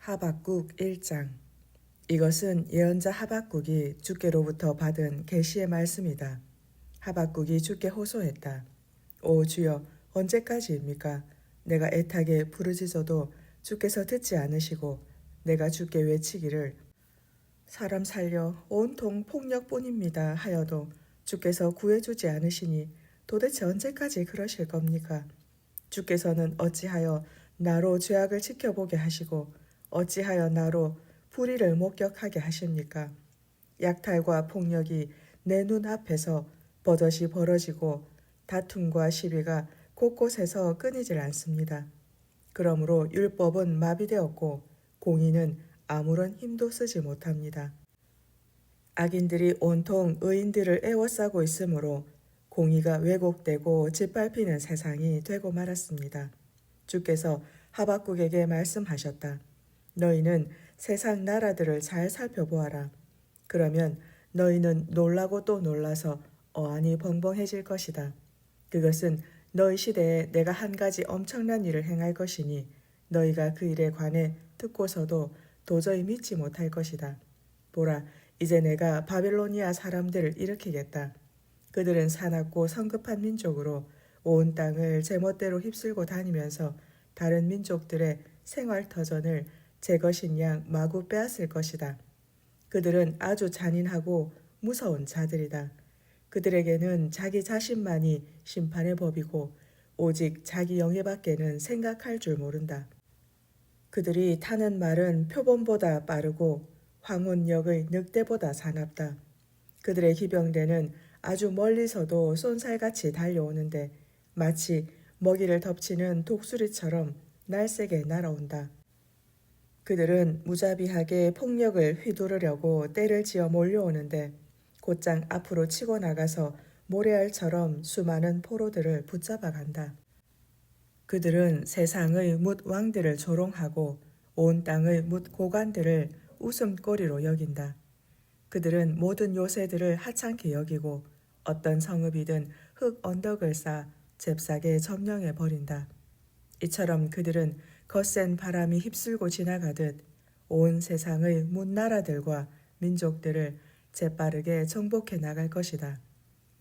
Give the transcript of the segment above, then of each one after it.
하박국 1장. 이것은 예언자 하박국이 주께로부터 받은 계시의 말씀이다. 하박국이 주께 호소했다. 오 주여, 언제까지입니까? 내가 애타게 부르짖어도 주께서 듣지 않으시고 내가 주께 외치기를 사람 살려 온통 폭력뿐입니다 하여도 주께서 구해주지 않으시니 도대체 언제까지 그러실 겁니까? 주께서는 어찌하여 나로 죄악을 지켜보게 하시고 어찌하여 나로 불의를 목격하게 하십니까? 약탈과 폭력이 내 눈앞에서 버젓이 벌어지고 다툼과 시비가 곳곳에서 끊이질 않습니다. 그러므로 율법은 마비되었고 공의는 아무런 힘도 쓰지 못합니다. 악인들이 온통 의인들을 애워싸고 있으므로 공의가 왜곡되고 짓밟히는 세상이 되고 말았습니다. 주께서 하박국에게 말씀하셨다. 너희는 세상 나라들을 잘 살펴보아라. 그러면 너희는 놀라고 또 놀라서 어안이 벙벙해질 것이다. 그것은 너희 시대에 내가 한 가지 엄청난 일을 행할 것이니 너희가 그 일에 관해 듣고서도 도저히 믿지 못할 것이다. 보라, 이제 내가 바빌로니아 사람들을 일으키겠다. 그들은 사납고 성급한 민족으로 온 땅을 제멋대로 휩쓸고 다니면서 다른 민족들의 생활터전을 제 것인 양 마구 빼앗을 것이다. 그들은 아주 잔인하고 무서운 자들이다. 그들에게는 자기 자신만이 심판의 법이고 오직 자기 영예밖에는 생각할 줄 모른다. 그들이 타는 말은 표범보다 빠르고 황혼역의 늑대보다 사납다. 그들의 기병대는 아주 멀리서도 쏜살같이 달려오는데 마치 먹이를 덮치는 독수리처럼 날쌔게 날아온다. 그들은 무자비하게 폭력을 휘두르려고 떼를 지어 몰려오는데 곧장 앞으로 치고 나가서 모래알처럼 수많은 포로들을 붙잡아 간다. 그들은 세상의 뭇 왕들을 조롱하고 온 땅의 뭇 고관들을 웃음거리로 여긴다. 그들은 모든 요새들을 하찮게 여기고 어떤 성읍이든 흙 언덕을 쌓아 잽싸게 점령해 버린다. 이처럼 그들은 거센 바람이 휩쓸고 지나가듯 온 세상의 문나라들과 민족들을 재빠르게 정복해 나갈 것이다.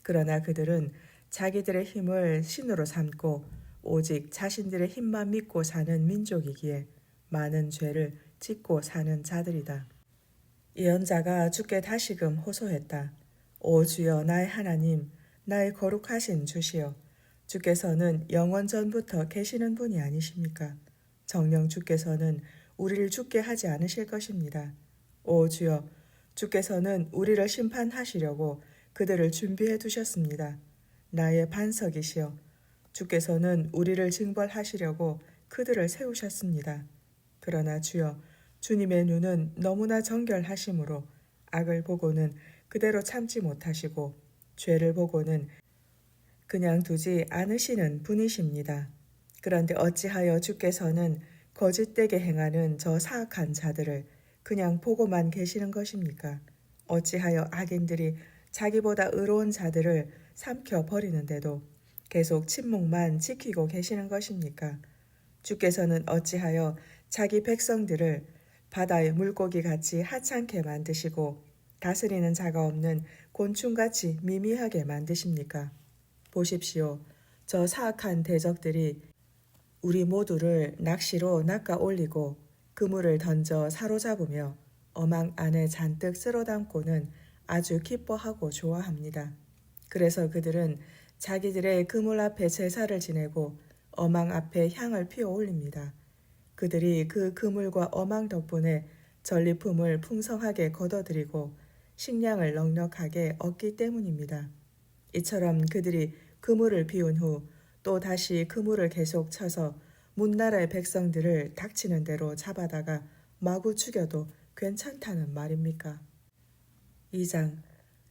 그러나 그들은 자기들의 힘을 신으로 삼고 오직 자신들의 힘만 믿고 사는 민족이기에 많은 죄를 짓고 사는 자들이다. 예언자가 주께 다시금 호소했다. 오 주여 나의 하나님, 나의 거룩하신 주시여, 주께서는 영원 전부터 계시는 분이 아니십니까? 정녕 주께서는 우리를 죽게 하지 않으실 것입니다. 오 주여, 주께서는 우리를 심판하시려고 그들을 준비해 두셨습니다. 나의 반석이시여, 주께서는 우리를 징벌하시려고 그들을 세우셨습니다. 그러나 주여, 주님의 눈은 너무나 정결하심으로 악을 보고는 그대로 참지 못하시고 죄를 보고는 그냥 두지 않으시는 분이십니다. 그런데 어찌하여 주께서는 거짓되게 행하는 저 사악한 자들을 그냥 보고만 계시는 것입니까? 어찌하여 악인들이 자기보다 의로운 자들을 삼켜 버리는데도 계속 침묵만 지키고 계시는 것입니까? 주께서는 어찌하여 자기 백성들을 바다의 물고기 같이 하찮게 만드시고 다스리는 자가 없는 곤충같이 미미하게 만드십니까? 보십시오. 저 사악한 대적들이 우리 모두를 낚시로 낚아 올리고 그물을 던져 사로잡으며 어망 안에 잔뜩 쓸어담고는 아주 기뻐하고 좋아합니다. 그래서 그들은 자기들의 그물 앞에 제사를 지내고 어망 앞에 향을 피워 올립니다. 그들이 그 그물과 어망 덕분에 전리품을 풍성하게 거둬들이고 식량을 넉넉하게 얻기 때문입니다. 이처럼 그들이 그물을 비운 후 또 다시 그물을 계속 쳐서 문나라의 백성들을 닥치는 대로 잡아다가 마구 죽여도 괜찮다는 말입니까? 2장.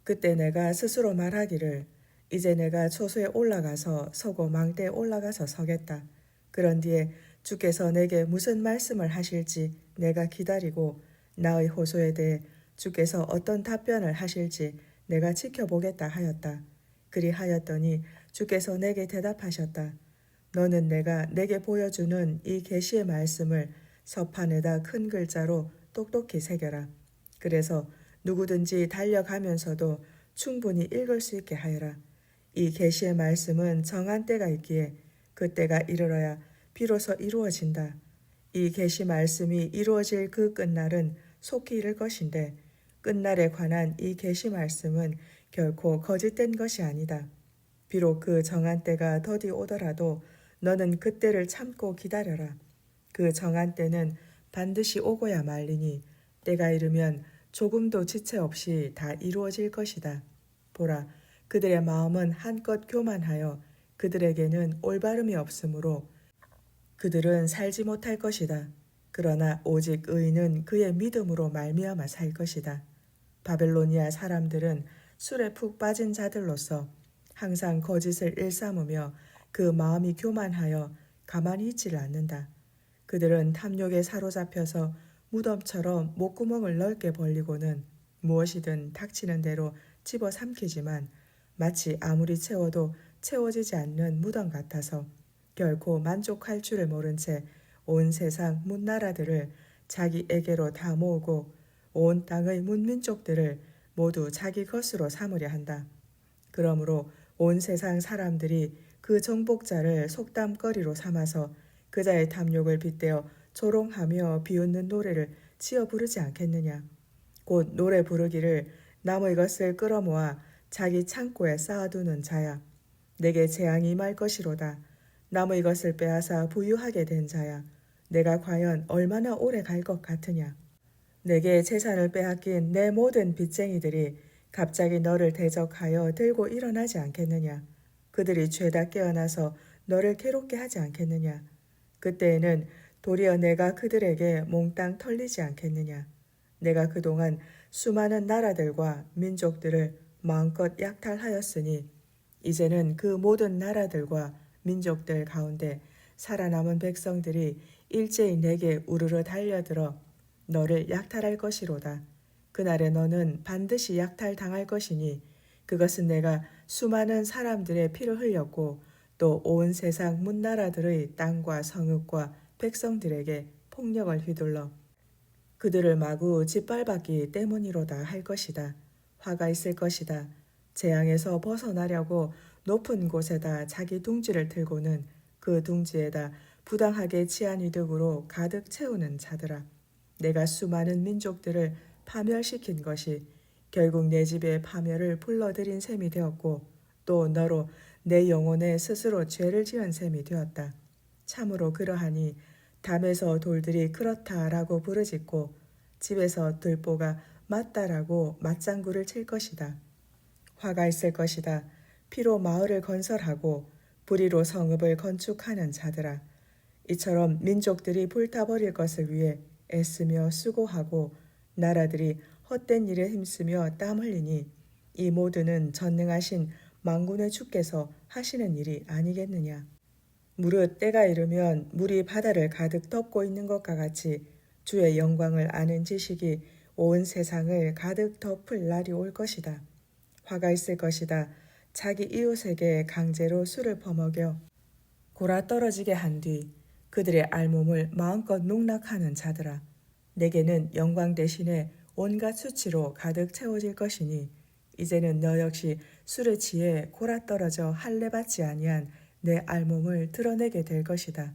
그때 내가 스스로 말하기를 이제 내가 초소에 올라가서 서고 망대에 올라가서 서겠다. 그런 뒤에 주께서 내게 무슨 말씀을 하실지 내가 기다리고 나의 호소에 대해 주께서 어떤 답변을 하실지 내가 지켜보겠다 하였다. 그리하였더니 주께서 내게 대답하셨다. 너는 내가 내게 보여주는 이 계시의 말씀을 서판에다 큰 글자로 똑똑히 새겨라. 그래서 누구든지 달려가면서도 충분히 읽을 수 있게 하여라. 이 계시의 말씀은 정한 때가 있기에 그 때가 이르러야 비로소 이루어진다. 이 계시 말씀이 이루어질 그 끝날은 속히 이를 것인데 끝날에 관한 이 계시 말씀은 결코 거짓된 것이 아니다. 비록 그 정한 때가 더디 오더라도 너는 그 때를 참고 기다려라. 그 정한 때는 반드시 오고야 말리니 때가 이르면 조금도 지체 없이 다 이루어질 것이다. 보라, 그들의 마음은 한껏 교만하여 그들에게는 올바름이 없으므로 그들은 살지 못할 것이다. 그러나 오직 의인은 그의 믿음으로 말미암아 살 것이다. 바벨로니아 사람들은 술에 푹 빠진 자들로서 항상 거짓을 일삼으며 그 마음이 교만하여 가만히 있지를 않는다. 그들은 탐욕에 사로잡혀서 무덤처럼 목구멍을 넓게 벌리고는 무엇이든 닥치는 대로 집어삼키지만 마치 아무리 채워도 채워지지 않는 무덤 같아서 결코 만족할 줄을 모른 채 온 세상 문나라들을 자기에게로 다 모으고 온 땅의 문민족들을 모두 자기 것으로 삼으려 한다. 그러므로 온 세상 사람들이 그 정복자를 속담거리로 삼아서 그자의 탐욕을 빗대어 조롱하며 비웃는 노래를 지어 부르지 않겠느냐. 곧 노래 부르기를 남의 것을 끌어모아 자기 창고에 쌓아두는 자야. 내게 재앙이 임할 것이로다. 남의 것을 빼앗아 부유하게 된 자야. 내가 과연 얼마나 오래 갈 것 같으냐. 내게 재산을 빼앗긴 내 모든 빚쟁이들이 갑자기 너를 대적하여 들고 일어나지 않겠느냐. 그들이 죄다 깨어나서 너를 괴롭게 하지 않겠느냐. 그때에는 도리어 내가 그들에게 몽땅 털리지 않겠느냐. 내가 그동안 수많은 나라들과 민족들을 마음껏 약탈하였으니 이제는 그 모든 나라들과 민족들 가운데 살아남은 백성들이 일제히 내게 우르르 달려들어 너를 약탈할 것이로다. 그날에 너는 반드시 약탈당할 것이니 그것은 내가 수많은 사람들의 피를 흘렸고 또 온 세상 문나라들의 땅과 성읍과 백성들에게 폭력을 휘둘러 그들을 마구 짓밟았기 때문이로다 할 것이다. 화가 있을 것이다. 재앙에서 벗어나려고 높은 곳에다 자기 둥지를 틀고는 그 둥지에다 부당하게 취한 이득으로 가득 채우는 자들아. 내가 수많은 민족들을 파멸시킨 것이 결국 내 집에 파멸을 불러들인 셈이 되었고 또 너로 내 영혼에 스스로 죄를 지은 셈이 되었다. 참으로 그러하니 담에서 돌들이 그렇다라고 부르짖고 집에서 들보가 맞다라고 맞장구를 칠 것이다. 화가 있을 것이다. 피로 마을을 건설하고 불의로 성읍을 건축하는 자들아. 이처럼 민족들이 불타버릴 것을 위해 애쓰며 수고하고 나라들이 헛된 일에 힘쓰며 땀 흘리니 이 모두는 전능하신 만군의 주께서 하시는 일이 아니겠느냐. 무릇 때가 이르면 물이 바다를 가득 덮고 있는 것과 같이 주의 영광을 아는 지식이 온 세상을 가득 덮을 날이 올 것이다. 화가 있을 것이다. 자기 이웃에게 강제로 술을 퍼먹여 골아 떨어지게 한 뒤 그들의 알몸을 마음껏 농락하는 자들아. 내게는 영광 대신에 온갖 수치로 가득 채워질 것이니 이제는 너 역시 술에 취해 골아 떨어져 할례 받지 아니한 내 알몸을 드러내게 될 것이다.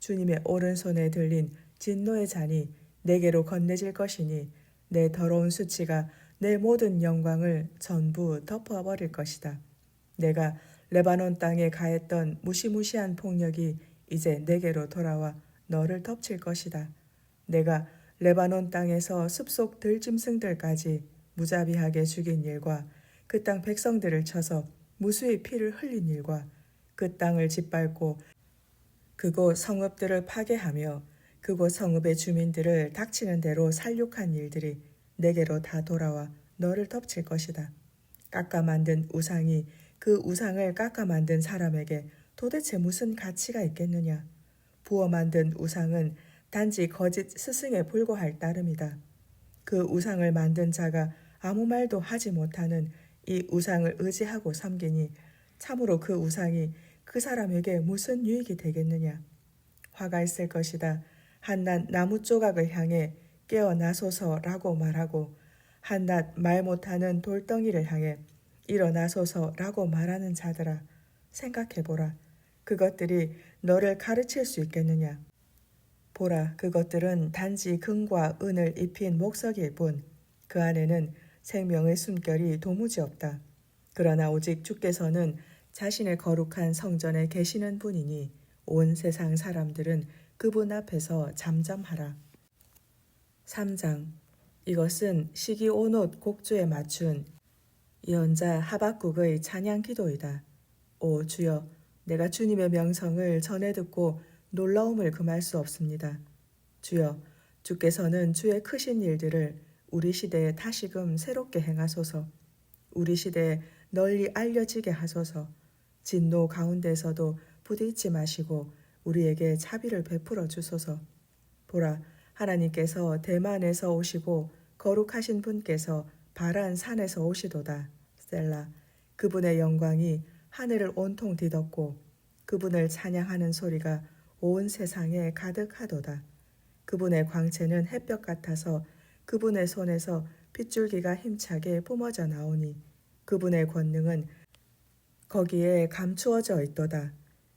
주님의 오른손에 들린 진노의 잔이 내게로 건네질 것이니 내 더러운 수치가 내 모든 영광을 전부 덮어버릴 것이다. 내가 레바논 땅에 가했던 무시무시한 폭력이 이제 내게로 돌아와 너를 덮칠 것이다. 내가 레바논 땅에서 숲속 들짐승들까지 무자비하게 죽인 일과 그 땅 백성들을 쳐서 무수히 피를 흘린 일과 그 땅을 짓밟고 그곳 성읍들을 파괴하며 그곳 성읍의 주민들을 닥치는 대로 살육한 일들이 내게로 다 돌아와 너를 덮칠 것이다. 깎아 만든 우상이 그 우상을 깎아 만든 사람에게 도대체 무슨 가치가 있겠느냐. 부어 만든 우상은 단지 거짓 스승에 불과할 따름이다. 그 우상을 만든 자가 아무 말도 하지 못하는 이 우상을 의지하고 섬기니 참으로 그 우상이 그 사람에게 무슨 유익이 되겠느냐. 화가 있을 것이다. 한낱 나무 조각을 향해 깨어나소서라고 말하고 한낱 말 못하는 돌덩이를 향해 일어나소서라고 말하는 자들아, 생각해보라. 그것들이 너를 가르칠 수 있겠느냐? 보라, 그것들은 단지 금과 은을 입힌 목석일 뿐 그 안에는 생명의 숨결이 도무지 없다. 그러나 오직 주께서는 자신의 거룩한 성전에 계시는 분이니 온 세상 사람들은 그분 앞에서 잠잠하라. 3장. 이것은 시기 온옷 곡조에 맞춘 예언자 하박국의 찬양 기도이다. 오 주여, 내가 주님의 명성을 전해 듣고 놀라움을 금할 수 없습니다. 주여, 주께서는 주의 크신 일들을 우리 시대에 다시금 새롭게 행하소서. 우리 시대에 널리 알려지게 하소서. 진노 가운데서도 부딪지 마시고 우리에게 자비를 베풀어 주소서. 보라, 하나님께서 대만에서 오시고 거룩하신 분께서 바란 산에서 오시도다. 셀라. 그분의 영광이 하늘을 온통 뒤덮고 그분을 찬양하는 소리가 온 세상에 가득하도다. 그분의 광채는 햇볕 같아서 그분의 손에서 핏줄기가 힘차게 뿜어져 나오니 그분의 권능은 거기에 감추어져 있도다.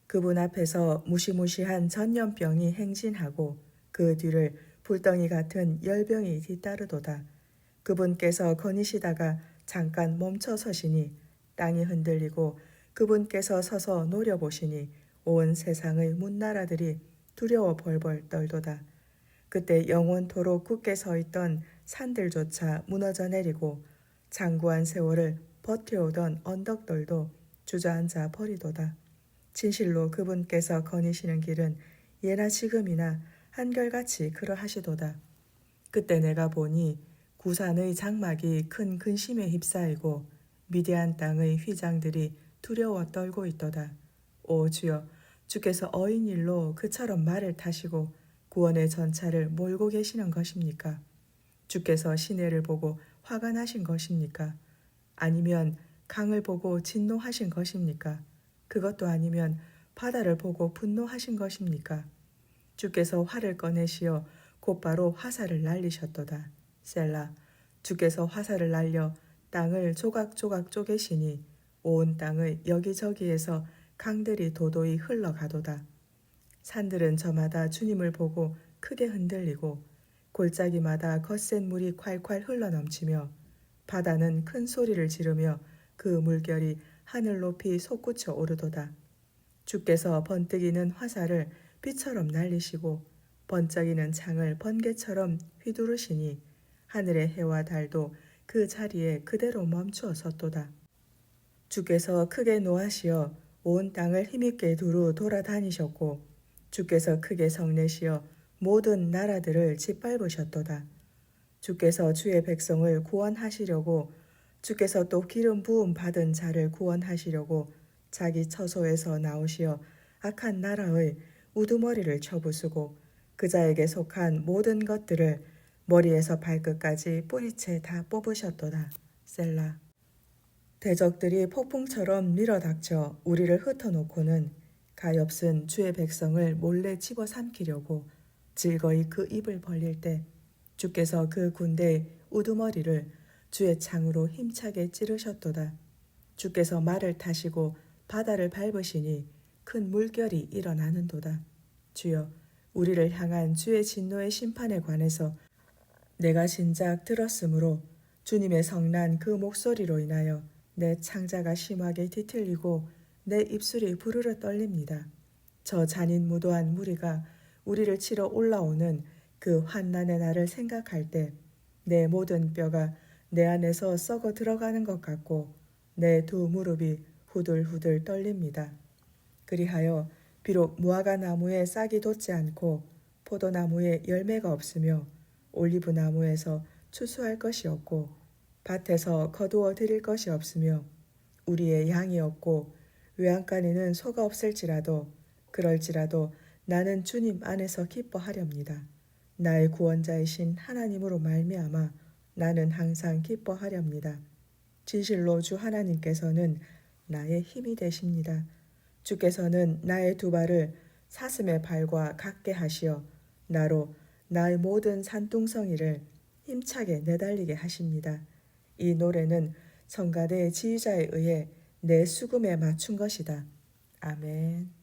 그분 앞에서 무시무시한 전염병이 행진하고 그 뒤를 불덩이 같은 열병이 뒤따르도다. 그분께서 거니시다가 잠깐 멈춰 서시니 땅이 흔들리고 그분께서 서서 노려보시니 온 세상의 문나라들이 두려워 벌벌 떨도다. 그때 영원토록 굳게 서 있던 산들조차 무너져 내리고 장구한 세월을 버텨오던 언덕들도 주저앉아 버리도다. 진실로 그분께서 거니시는 길은 예나 지금이나 한결같이 그러하시도다. 그때 내가 보니 구산의 장막이 큰 근심에 휩싸이고 미디안 땅의 휘장들이 두려워 떨고 있도다. 오 주여, 주께서 어인일로 그처럼 말을 타시고 구원의 전차를 몰고 계시는 것입니까? 주께서 시내를 보고 화가 나신 것입니까? 아니면 강을 보고 진노하신 것입니까? 그것도 아니면 바다를 보고 분노하신 것입니까? 주께서 활을 꺼내시어 곧바로 화살을 날리셨도다. 셀라. 주께서 화살을 날려 땅을 조각조각 쪼개시니 온 땅의 여기저기에서 강들이 도도히 흘러가도다. 산들은 저마다 주님을 보고 크게 흔들리고 골짜기마다 거센 물이 콸콸 흘러넘치며 바다는 큰 소리를 지르며 그 물결이 하늘 높이 솟구쳐 오르도다. 주께서 번뜩이는 화살을 빛처럼 날리시고 번쩍이는 창을 번개처럼 휘두르시니 하늘의 해와 달도 그 자리에 그대로 멈추어 섰도다. 주께서 크게 노하시어 온 땅을 힘있게 두루 돌아다니셨고 주께서 크게 성내시어 모든 나라들을 짓밟으셨도다. 주께서 주의 백성을 구원하시려고 주께서 또 기름 부음 받은 자를 구원하시려고 자기 처소에서 나오시어 악한 나라의 우두머리를 쳐부수고 그 자에게 속한 모든 것들을 머리에서 발끝까지 뿌리채 다 뽑으셨도다. 셀라. 대적들이 폭풍처럼 밀어닥쳐 우리를 흩어놓고는 가엾은 주의 백성을 몰래 집어삼키려고 즐거이 그 입을 벌릴 때 주께서 그 군대의 우두머리를 주의 창으로 힘차게 찌르셨도다. 주께서 말을 타시고 바다를 밟으시니 큰 물결이 일어나는도다. 주여, 우리를 향한 주의 진노의 심판에 관해서 내가 진작 들었으므로 주님의 성난 그 목소리로 인하여 내 창자가 심하게 뒤틀리고 내 입술이 부르르 떨립니다. 저 잔인무도한 무리가 우리를 치러 올라오는 그 환난의 날을 생각할 때 내 모든 뼈가 내 안에서 썩어 들어가는 것 같고 내 두 무릎이 후들후들 떨립니다. 그리하여 비록 무화과 나무에 싹이 돋지 않고 포도나무에 열매가 없으며 올리브 나무에서 추수할 것이 없고 밭에서 거두어 드릴 것이 없으며 우리의 양이 없고 외양간에는 소가 없을지라도 그럴지라도 나는 주님 안에서 기뻐하렵니다. 나의 구원자이신 하나님으로 말미암아 나는 항상 기뻐하렵니다. 진실로 주 하나님께서는 나의 힘이 되십니다. 주께서는 나의 두 발을 사슴의 발과 같게 하시어 나로 나의 모든 산둥성이를 힘차게 내달리게 하십니다. 이 노래는 성가대의 지휘자에 의해 내 수금에 맞춘 것이다. 아멘.